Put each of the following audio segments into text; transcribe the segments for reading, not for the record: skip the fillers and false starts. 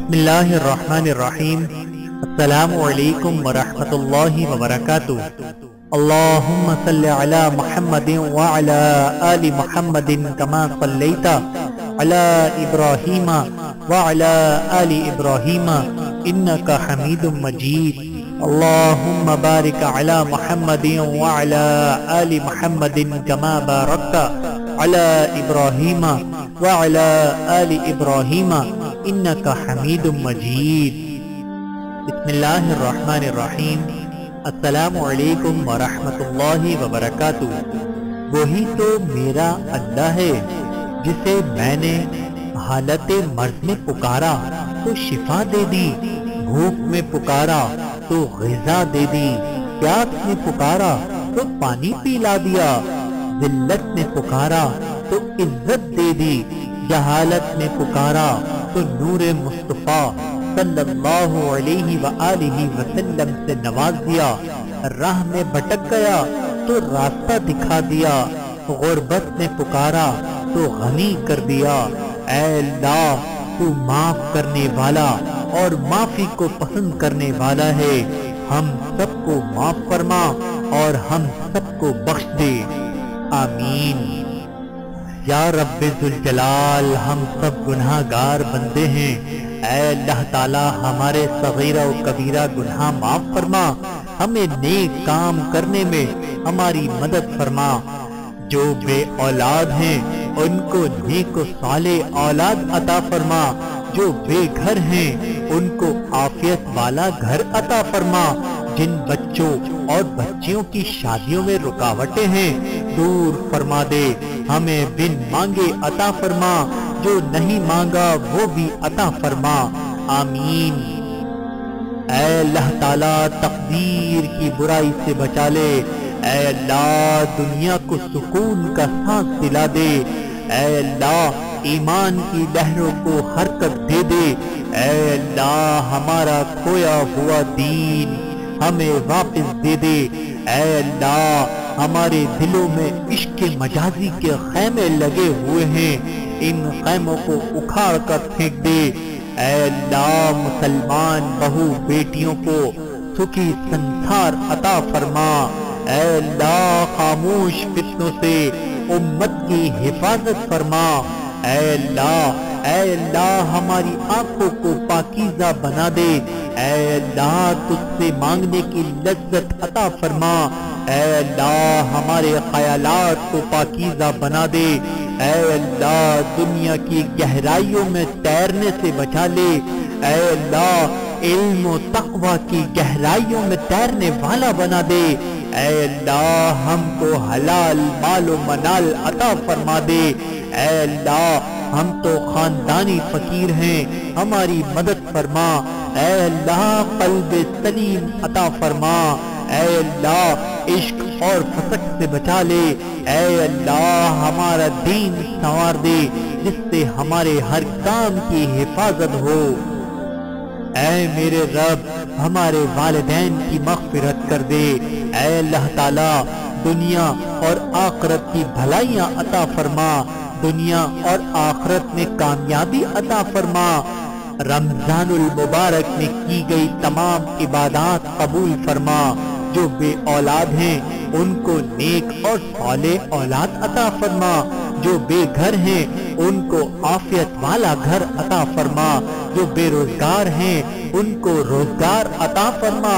بسم اللہ الرحمن الرحیم۔ السلام علیکم ورحمۃ اللہ وبرکاتہ۔ اللہم صلی علی محمد وعلی آل محمد کما صلیت علی ابراہیم وعلی آل ابراہیم انک حمید مجید۔ اللہم بارک علی محمد وعلی آل محمد کما بارکت علی ابراہیم وعلی آل ابراہیم انک حمید مجید۔ بسم اللہ الرحمن الرحیم۔ السلام علیکم ورحمۃ اللہ وبرکاتہ۔ وہی تو میرا اللہ ہے جسے میں نے حالت مرض میں پکارا تو شفا دے دی، بھوک میں پکارا تو غذا دے دی، پیاس میں پکارا تو پانی پلا دیا، ذلت میں پکارا تو عزت دے دی، جہالت میں پکارا تو نور مصطفیٰ صلی اللہ علیہ وآلہ وسلم سے نواز دیا، راہ میں بھٹک گیا تو راستہ دکھا دیا، غربت میں پکارا تو غنی کر دیا۔ اے اللہ تو معاف کرنے والا اور معافی کو پسند کرنے والا ہے، ہم سب کو معاف فرما اور ہم سب کو بخش دے، آمین۔ یا رب ذوالجلال، ہم سب گناہ گار بندے ہیں، اے اللہ تعالی ہمارے صغیرہ و کبیرہ گناہ معاف فرما، ہمیں نیک کام کرنے میں ہماری مدد فرما۔ جو بے اولاد ہیں ان کو نیک و صالح اولاد عطا فرما، جو بے گھر ہیں ان کو عافیت والا گھر عطا فرما، جن بچوں اور بچیوں کی شادیوں میں رکاوٹیں ہیں دور فرما دے، ہمیں بن مانگے عطا فرما، جو نہیں مانگا وہ بھی عطا فرما، آمین۔ اے اللہ تعالیٰ تقدیر کی برائی سے بچا لے، اے اللہ دنیا کو سکون کا سانس دلا دے، اے اللہ ایمان کی لہروں کو حرکت دے دے، اے اللہ ہمارا کھویا ہوا دین ہمیں واپس دے دے، اے اللہ ہمارے دلوں میں عشق مجازی کے خیمے لگے ہوئے ہیں، ان خیموں کو اکھاڑ کر پھینک دے، اے اللہ مسلمان بہو بیٹیوں کو سکھی سنسار عطا فرما، اے اللہ خاموش فتنوں سے امت کی حفاظت فرما، اے اللہ ہماری آنکھوں کو پاکیزہ بنا دے، اے اللہ تجھ سے مانگنے کی لذت عطا فرما، اے اللہ ہمارے خیالات کو پاکیزہ بنا دے، اے اللہ دنیا کی گہرائیوں میں تیرنے سے بچا لے، اے اللہ علم و تقوی کی گہرائیوں میں تیرنے والا بنا دے، اے اللہ ہم کو حلال مال و منال عطا فرما دے، اے اللہ ہم تو خاندانی فقیر ہیں ہماری مدد فرما، اے اللہ قلب سلیم عطا فرما، اے اللہ عشق اور فسق سے بچا لے، اے اللہ ہمارا دین سنوار دے جس سے ہمارے ہر کام کی حفاظت ہو، اے میرے رب ہمارے والدین کی مغفرت کر دے، اے اللہ تعالی دنیا اور آخرت کی بھلائیاں عطا فرما، دنیا اور آخرت میں کامیابی عطا فرما، رمضان المبارک میں کی گئی تمام عبادات قبول فرما، جو بے اولاد ہیں ان کو نیک اور صالح اولاد عطا فرما، جو بے گھر ہیں ان کو عافیت والا گھر عطا فرما، جو بے روزگار ہیں ان کو روزگار عطا فرما،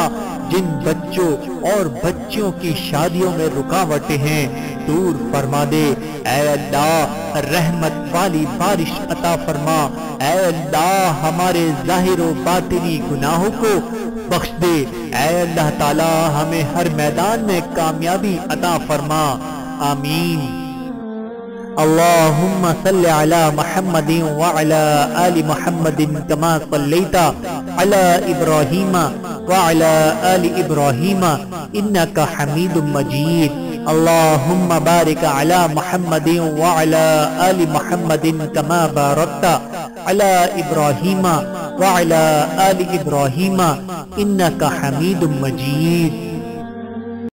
جن بچوں اور بچیوں کی شادیوں میں رکاوٹیں ہیں دور فرما دے، اے اللہ رحمت والی بارش عطا فرما، اے اللہ ہمارے ظاہر و باطنی گناہوں کو بخش دے، اے اللہ تعالی ہمیں ہر میدان میں کامیابی عطا فرما، آمین۔ اللہم صلی علی محمد وعلی آل محمد کما صلیت علی ابراہیم وعلی آل ابراہیم انک حمید مجید۔ اللہم بارک علی محمد وعلی آل محمد کما بارکت علی ابراہیم وعلی آل ابراہیم انک حمید مجید۔